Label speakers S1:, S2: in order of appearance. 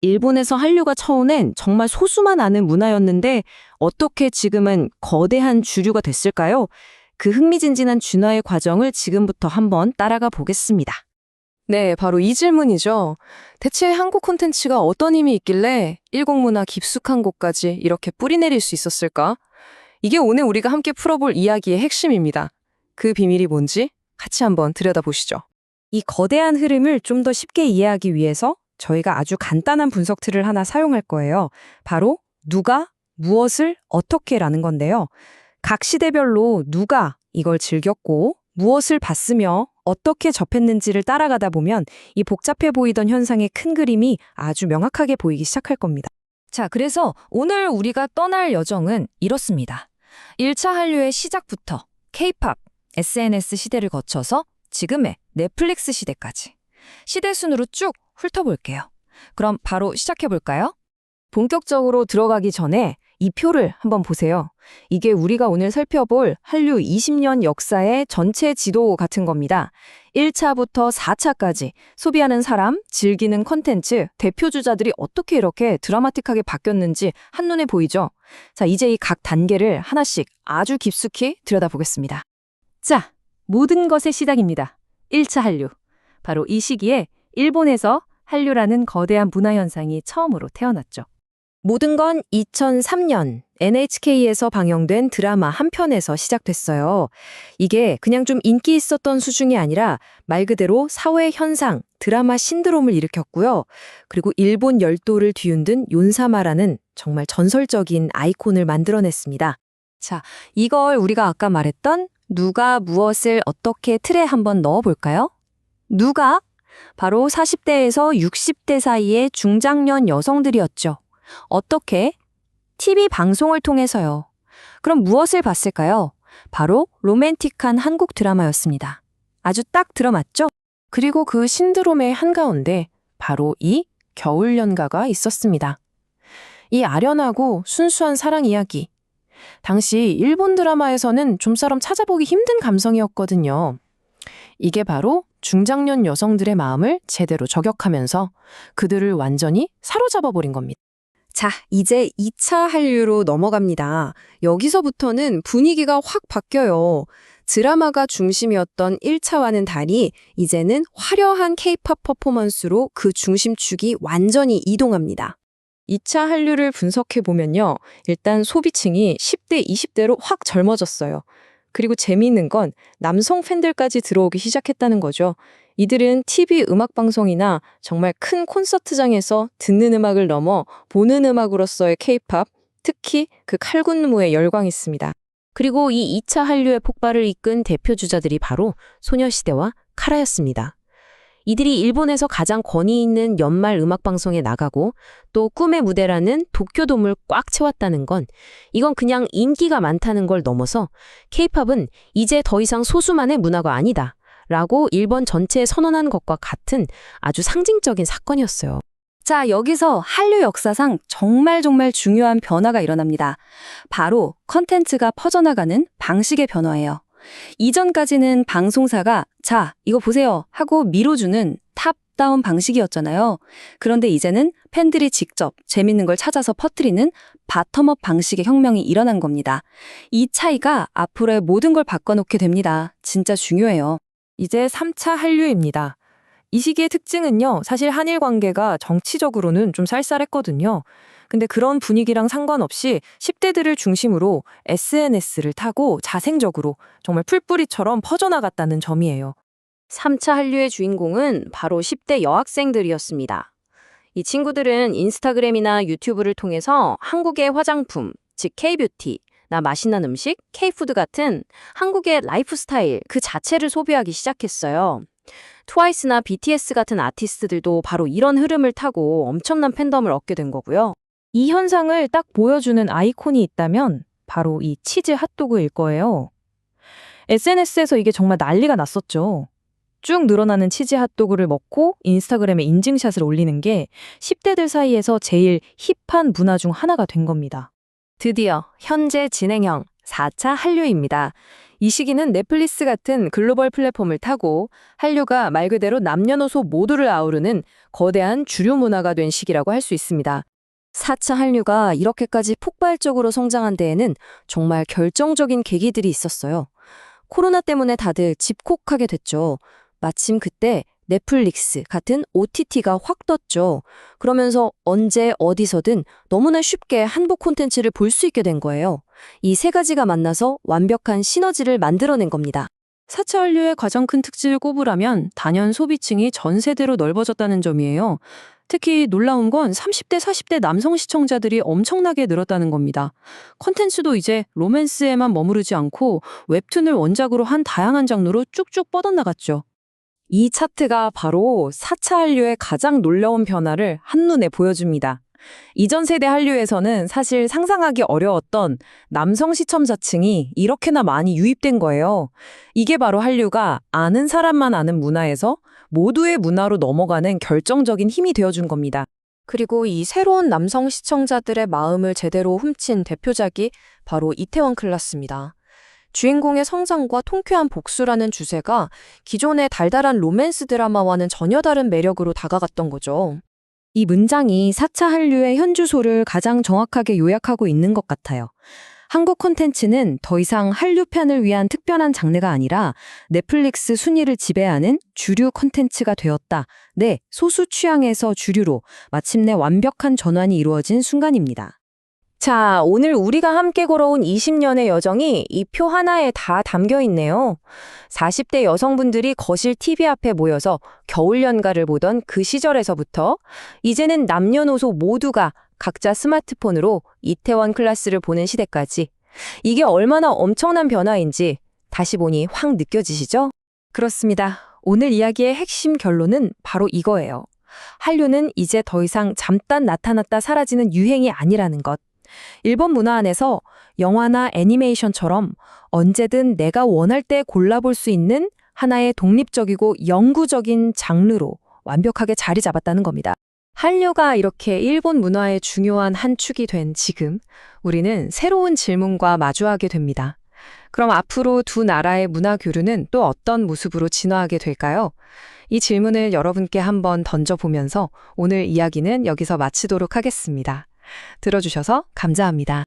S1: 일본에서 한류가 처음엔 정말 소수만 아는 문화였는데 어떻게 지금은 거대한 주류가 됐을까요? 그 흥미진진한 진화의 과정을 지금부터 한번 따라가 보겠습니다.
S2: 네, 바로 이 질문이죠. 대체 한국 콘텐츠가 어떤 힘이 있길래 일국 문화 깊숙한 곳까지 이렇게 뿌리내릴 수 있었을까? 이게 오늘 우리가 함께 풀어볼 이야기의 핵심입니다. 그 비밀이 뭔지 같이 한번 들여다보시죠.
S3: 이 거대한 흐름을 좀 더 쉽게 이해하기 위해서 저희가 아주 간단한 분석 틀을 하나 사용할 거예요. 바로 누가, 무엇을, 어떻게라는 건데요. 각 시대별로 누가 이걸 즐겼고 무엇을 봤으며 어떻게 접했는지를 따라가다 보면 이 복잡해 보이던 현상의 큰 그림이 아주 명확하게 보이기 시작할 겁니다. 자, 그래서 오늘 우리가 떠날 여정은 이렇습니다. 1차 한류의 시작부터 K-팝, SNS 시대를 거쳐서 지금의 넷플릭스 시대까지 시대 순으로 쭉 훑어볼게요. 그럼 바로 시작해볼까요? 본격적으로 들어가기 전에 이 표를 한번 보세요. 이게 우리가 오늘 살펴볼 한류 20년 역사의 전체 지도 같은 겁니다. 1차부터 4차까지 소비하는 사람, 즐기는 콘텐츠, 대표 주자들이 어떻게 이렇게 드라마틱하게 바뀌었는지 한눈에 보이죠? 자, 이제 이 각 단계를 하나씩 아주 깊숙이 들여다보겠습니다. 자, 모든 것의 시작입니다. 1차 한류. 바로 이 시기에 일본에서 한류라는 거대한 문화 현상이 처음으로 태어났죠. 모든 건 2003년 NHK에서 방영된 드라마 한 편에서 시작됐어요. 이게 그냥 좀 인기 있었던 수준이 아니라 말 그대로 사회 현상, 드라마 신드롬을 일으켰고요. 그리고 일본 열도를 뒤흔든 윤사마라는 정말 전설적인 아이콘을 만들어냈습니다. 자, 이걸 우리가 아까 말했던 누가 무엇을 어떻게 틀에 한번 넣어볼까요? 누가? 바로 40대에서 60대 사이의 중장년 여성들이었죠. 어떻게? TV 방송을 통해서요. 그럼 무엇을 봤을까요? 바로 로맨틱한 한국 드라마였습니다. 아주 딱 들어맞죠?
S2: 그리고 그 신드롬의 한가운데 바로 이 겨울연가가 있었습니다. 이 아련하고 순수한 사랑 이야기. 당시 일본 드라마에서는 좀처럼 찾아보기 힘든 감성이었거든요. 이게 바로 중장년 여성들의 마음을 제대로 저격하면서 그들을 완전히 사로잡아버린 겁니다.
S3: 자, 이제 2차 한류로 넘어갑니다. 여기서부터는 분위기가 확 바뀌어요. 드라마가 중심이었던 1차와는 달리 이제는 화려한 K-팝 퍼포먼스로 그 중심축이 완전히 이동합니다. 2차 한류를 분석해보면요. 일단 소비층이 10대, 20대로 확 젊어졌어요. 그리고 재미있는 건 남성 팬들까지 들어오기 시작했다는 거죠. 이들은 TV 음악방송이나 정말 큰 콘서트장에서 듣는 음악을 넘어 보는 음악으로서의 K-팝, 특히 그 칼군무에 열광이 있습니다. 그리고 이 2차 한류의 폭발을 이끈 대표 주자들이 바로 소녀시대와 카라였습니다. 이들이 일본에서 가장 권위 있는 연말 음악방송에 나가고 또 꿈의 무대라는 도쿄돔을 꽉 채웠다는 건 이건 그냥 인기가 많다는 걸 넘어서 K-팝은 이제 더 이상 소수만의 문화가 아니다 라고 일본 전체에 선언한 것과 같은 아주 상징적인 사건이었어요. 자, 여기서 한류 역사상 정말 중요한 변화가 일어납니다. 바로 컨텐츠가 퍼져나가는 방식의 변화예요. 이전까지는 방송사가 자, 이거 보세요 하고 밀어주는 탑다운 방식이었잖아요. 그런데 이제는 팬들이 직접 재밌는 걸 찾아서 퍼뜨리는 바텀업 방식의 혁명이 일어난 겁니다. 이 차이가 앞으로의 모든 걸 바꿔놓게 됩니다. 진짜 중요해요. 이제 3차 한류입니다. 이 시기의 특징은요, 사실 한일 관계가 정치적으로는 좀 쌀쌀했거든요. 근데 그런 분위기랑 상관없이 10대들을 중심으로 SNS를 타고 자생적으로 정말 풀뿌리처럼 퍼져나갔다는 점이에요.
S1: 3차 한류의 주인공은 바로 10대 여학생들이었습니다. 이 친구들은 인스타그램이나 유튜브를 통해서 한국의 화장품, 즉 K-뷰티, 나 맛있는 음식, K-푸드 같은 한국의 라이프 스타일 그 자체를 소비하기 시작했어요. 트와이스나 BTS 같은 아티스트들도 바로 이런 흐름을 타고 엄청난 팬덤을 얻게 된 거고요.
S3: 이 현상을 딱 보여주는 아이콘이 있다면 바로 이 치즈 핫도그일 거예요. SNS에서 이게 정말 난리가 났었죠. 쭉 늘어나는 치즈 핫도그를 먹고 인스타그램에 인증샷을 올리는 게 10대들 사이에서 제일 힙한 문화 중 하나가 된 겁니다.
S1: 드디어 현재 진행형 4차 한류입니다.
S2: 이 시기는 넷플릭스 같은 글로벌 플랫폼을 타고 한류가 말 그대로 남녀노소 모두를 아우르는 거대한 주류 문화가 된 시기라고 할 수 있습니다.
S1: 4차 한류가 이렇게까지 폭발적으로 성장한 데에는 정말 결정적인 계기들이 있었어요. 코로나 때문에 다들 집콕하게 됐죠. 마침 그때 넷플릭스 같은 OTT가 확 떴죠. 그러면서 언제 어디서든 너무나 쉽게 한국 콘텐츠를 볼 수 있게 된 거예요. 이 세 가지가 만나서 완벽한 시너지를 만들어낸 겁니다.
S2: 4차 한류의 가장 큰 특징을 꼽으라면 단연 소비층이 전 세대로 넓어졌다는 점이에요. 특히 놀라운 건 30대, 40대 남성 시청자들이 엄청나게 늘었다는 겁니다. 콘텐츠도 이제 로맨스에만 머무르지 않고 웹툰을 원작으로 한 다양한 장르로 쭉쭉 뻗어나갔죠.
S3: 이 차트가 바로 4차 한류의 가장 놀라운 변화를 한눈에 보여줍니다. 이전 세대 한류에서는 사실 상상하기 어려웠던 남성 시청자층이 이렇게나 많이 유입된 거예요. 이게 바로 한류가 아는 사람만 아는 문화에서 모두의 문화로 넘어가는 결정적인 힘이 되어준 겁니다.
S1: 그리고 이 새로운 남성 시청자들의 마음을 제대로 훔친 대표작이 바로 이태원 클라스입니다. 주인공의 성장과 통쾌한 복수라는 주제가 기존의 달달한 로맨스 드라마와는 전혀 다른 매력으로 다가갔던 거죠. 이 문장이 4차 한류의 현주소를 가장 정확하게 요약하고 있는 것 같아요. 한국 콘텐츠는 더 이상 한류팬을 위한 특별한 장르가 아니라 넷플릭스 순위를 지배하는 주류 콘텐츠가 되었다. 네, 소수 취향에서 주류로 마침내 완벽한 전환이 이루어진 순간입니다. 자, 오늘 우리가 함께 걸어온 20년의 여정이 이 표 하나에 다 담겨 있네요. 40대 여성분들이 거실 TV 앞에 모여서 겨울 연가를 보던 그 시절에서부터 이제는 남녀노소 모두가 각자 스마트폰으로 이태원 클라스를 보는 시대까지 이게 얼마나 엄청난 변화인지 다시 보니 확 느껴지시죠? 그렇습니다. 오늘 이야기의 핵심 결론은 바로 이거예요. 한류는 이제 더 이상 잠깐 나타났다 사라지는 유행이 아니라는 것. 일본 문화 안에서 영화나 애니메이션처럼 언제든 내가 원할 때 골라볼 수 있는 하나의 독립적이고 영구적인 장르로 완벽하게 자리 잡았다는 겁니다. 한류가 이렇게 일본 문화의 중요한 한 축이 된 지금, 우리는 새로운 질문과 마주하게 됩니다. 그럼 앞으로 두 나라의 문화 교류는 또 어떤 모습으로 진화하게 될까요? 이 질문을 여러분께 한번 던져보면서 오늘 이야기는 여기서 마치도록 하겠습니다. 들어주셔서 감사합니다.